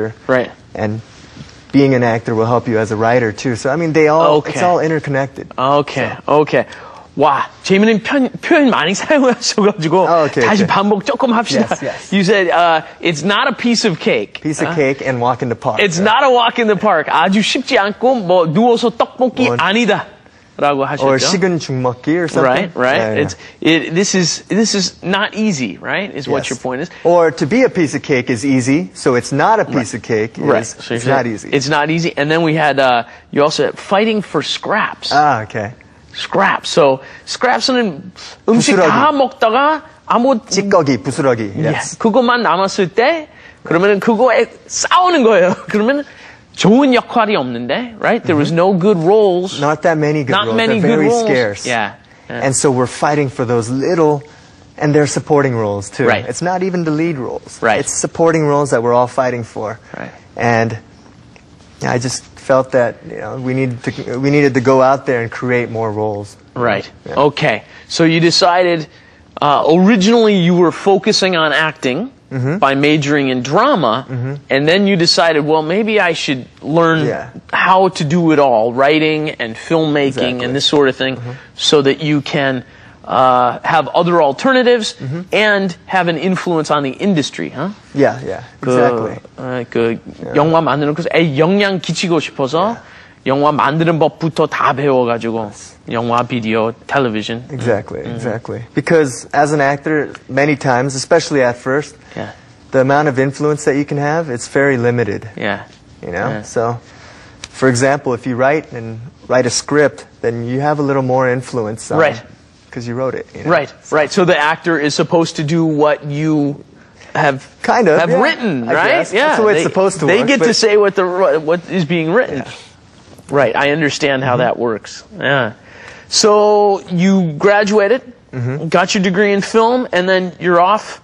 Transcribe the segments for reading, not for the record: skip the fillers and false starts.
actor. Right. And being an actor will help you as a writer too. So I mean, it's all interconnected. Okay. Okay. 와, 재미있는 표현 많이 사용하셔가지고 다시 반복 조금 합시다. Yes. You said it's not a piece of cake. Piece of cake and walk in the park. It's not a walk in the park. 아주 쉽지 않고 뭐 누워서 떡볶이 아니다. 라고 하셨죠. Or 식은 죽 먹기 or something. Right. Yeah. This is not easy, right? Is what your point is. Or to be a piece of cake is easy, so it's not a piece of cake. So it's not easy. It's not easy. And then we had you also had fighting for scraps. Ah, okay. Scraps. So scraps는 음식 다 먹다가 아무 찌꺼기, 부스러기. Yes. 그것만 남았을 때 그러면은 그거에 싸우는 거예요. 그러면 좋은 역할이 없는데, right? There was no good roles. Not that many good roles. They're very scarce. Yeah. And so we're fighting for those little, and they're supporting roles too. Right. It's not even the lead roles. Right. It's supporting roles that we're all fighting for. Right. And I just felt that we needed to go out there and create more roles. Right. Yeah. Okay. So you decided originally you were focusing on acting. By majoring in drama, and then you decided, well, maybe I should learn how to do it all, writing and filmmaking and this sort of thing, so that you can have other alternatives and have an influence on the industry, huh? Yeah, exactly. 영화 만드는 그래서 역량 기치고 싶어서 영화 만드는 법부터 다 배워가지고 영화, 비디오, television. Exactly. Because as an actor, many times, especially at first, the amount of influence that you can have, it's very limited. So, for example, if you write a script, then you have a little more influence. Because you wrote it. Right. So the actor is supposed to do what you have written, right? That's the way it's supposed to work. They get to say what is being written. Right, I understand how that works. Yeah. So you graduated, got your degree in film, and then you're off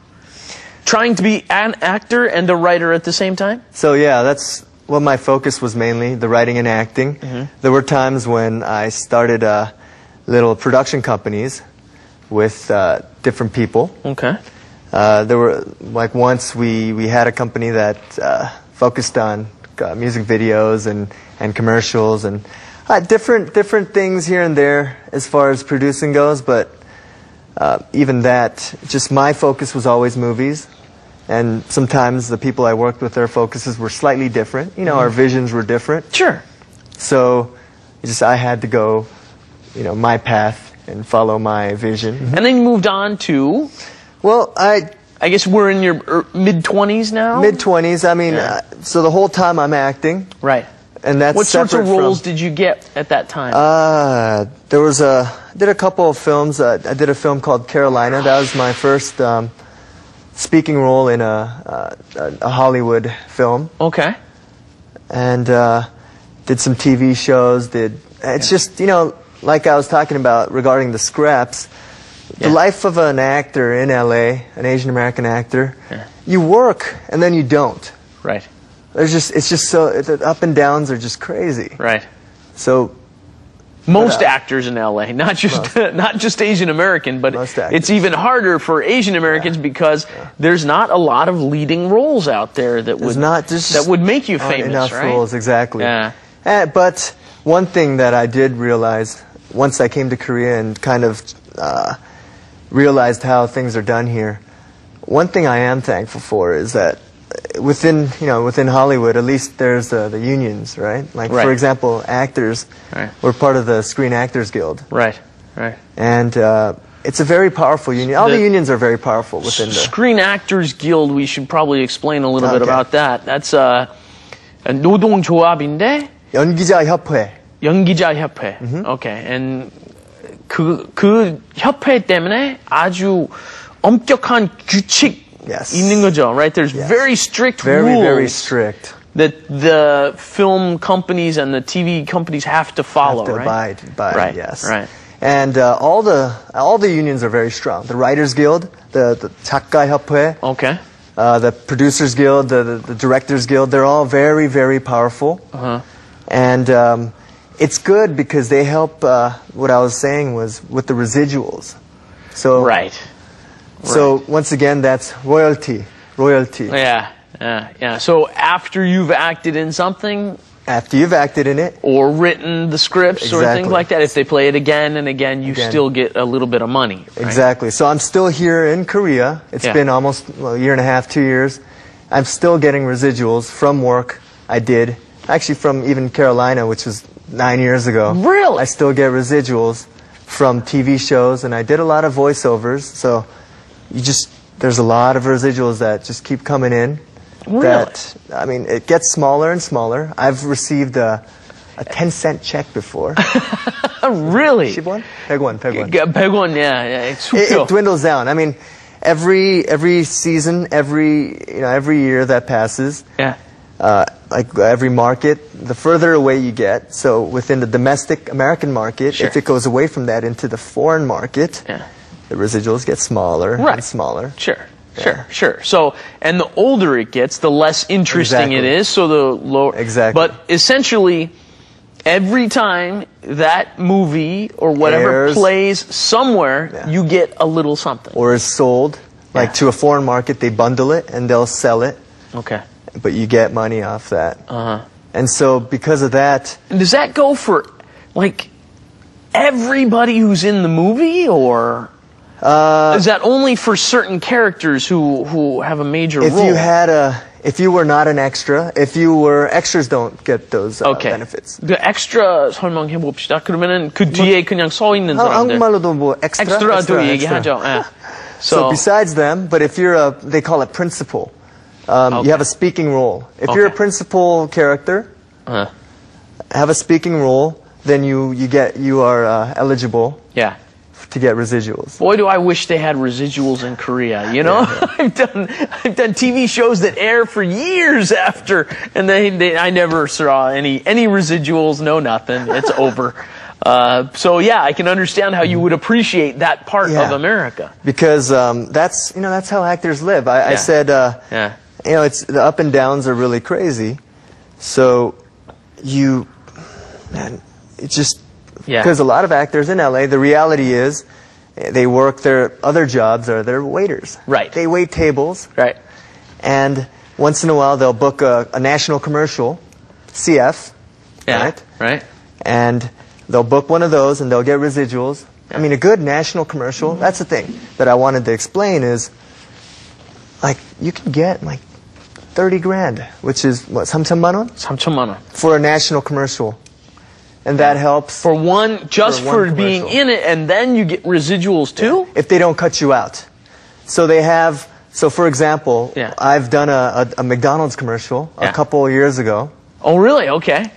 trying to be an actor and a writer at the same time? So that's what my focus was mainly, the writing and acting. There were times when I started little production companies with different people. Okay. There were, like once we had a company that focused on music videos and commercials and different things here and there as far as producing goes, but even that, just my focus was always movies, and sometimes the people I worked with, their focuses were slightly different. Our visions were different. Sure. So I had to go, my path and follow my vision. And then you moved on to? Well, I guess we're in your mid-20s now? Mid-20s. I mean, so the whole time I'm acting. Right. And that's what sorts of roles did you get at that time? I did a couple of films. I did a film called Carolina. That was my first speaking role in a Hollywood film. Okay. And did some TV shows. It's just, like I was talking about regarding the scraps, the life of an actor in LA, an Asian American actor, you work and then you don't. Right. It's just so, the up and downs are just crazy. Right. So most actors in LA, not just Asian American, but it's even harder for Asian Americans because there's not a lot of leading roles out there that would make you famous, enough right? roles, exactly. Yeah. But one thing that I did realize once I came to Korea and kind of realized how things are done here, one thing I am thankful for is that within Hollywood, at least there's the unions, right? Like, for example, actors, we're part of the Screen Actors Guild. Right. And it's a very powerful union. All the unions are very powerful within the Screen Actors Guild. We should probably explain a little bit about that. That's 노동조합인데 연기자협회. 연기자협회. Okay. And 그 협회 때문에 아주 엄격한 규칙 있는 거죠, right? There's very strict rules. Very strict. That the film companies and the TV companies have to follow, abide by, right? Yes. Right. And all the unions are very strong. The Writers Guild, the 작가협회, okay, the Producers Guild, the Directors Guild, they're all very, very powerful. And it's good because they help, what I was saying was with the residuals. So Right. So once again, that's royalty. Yeah. yeah. So after you've acted in something, after you've acted in it, or written the scripts or things like that, if they play it again and again, you still get a little bit of money. Right? Exactly. So I'm still here in Korea. It's been almost a year and a half, 2 years. I'm still getting residuals from work I did. Actually, from even Carolina, which was 9 years ago. Really? I still get residuals from TV shows, and I did a lot of voiceovers. So there's a lot of residuals that just keep coming in. Really? That, I mean, it gets smaller and smaller. I've received a 10-cent check before. Really? 10원? 100원, 100원. 100원, yeah. It dwindles down. I mean, every season, every year that passes, like every market, the further away you get, so within the domestic American market, if it goes away from that into the foreign market, the residuals get smaller and smaller. Sure. So, and the older it gets, the less interesting it is. So the lower. Exactly. But essentially, every time that movie or whatever plays somewhere, you get a little something. Or is sold, like to a foreign market, they bundle it and they'll sell it. Okay. But you get money off that. And so because of that, does that go for like everybody who's in the movie, or? Is that only for certain characters who have a major role? If you were not an extra, extras don't get those benefits. 그 엑스트라 설명해 봅시다. 그러면은 그 뒤에 그냥 서 있는 사람들. 한국말로도 뭐 엑스트라도 얘기하죠. So besides them, but if you're they call it principal. You have a speaking role. If you're a principal character, have a speaking role, then you are eligible. To get residuals. Boy, do I wish they had residuals in Korea. You know, I've done TV shows that air for years after, and I never saw any residuals. No, nothing. It's over. So yeah, I can understand how you would appreciate that part of America. Because that's how actors live. I said it's the up and downs are really crazy. So because a lot of actors in LA, the reality is they work their other jobs or they're waiters. Right. They wait tables. Right. And once in a while they'll book a national commercial, CF. Right. And they'll book one of those and they'll get residuals. I mean, a good national commercial, that's the thing that I wanted to explain is, like, you can get like 30 grand, which is what, 3천만 원? 3천만 원. For a national commercial. And that helps. For being in it, and then you get residuals too? If they don't cut you out. So for example, I've done a McDonald's commercial a couple of years ago. Oh, really? Okay.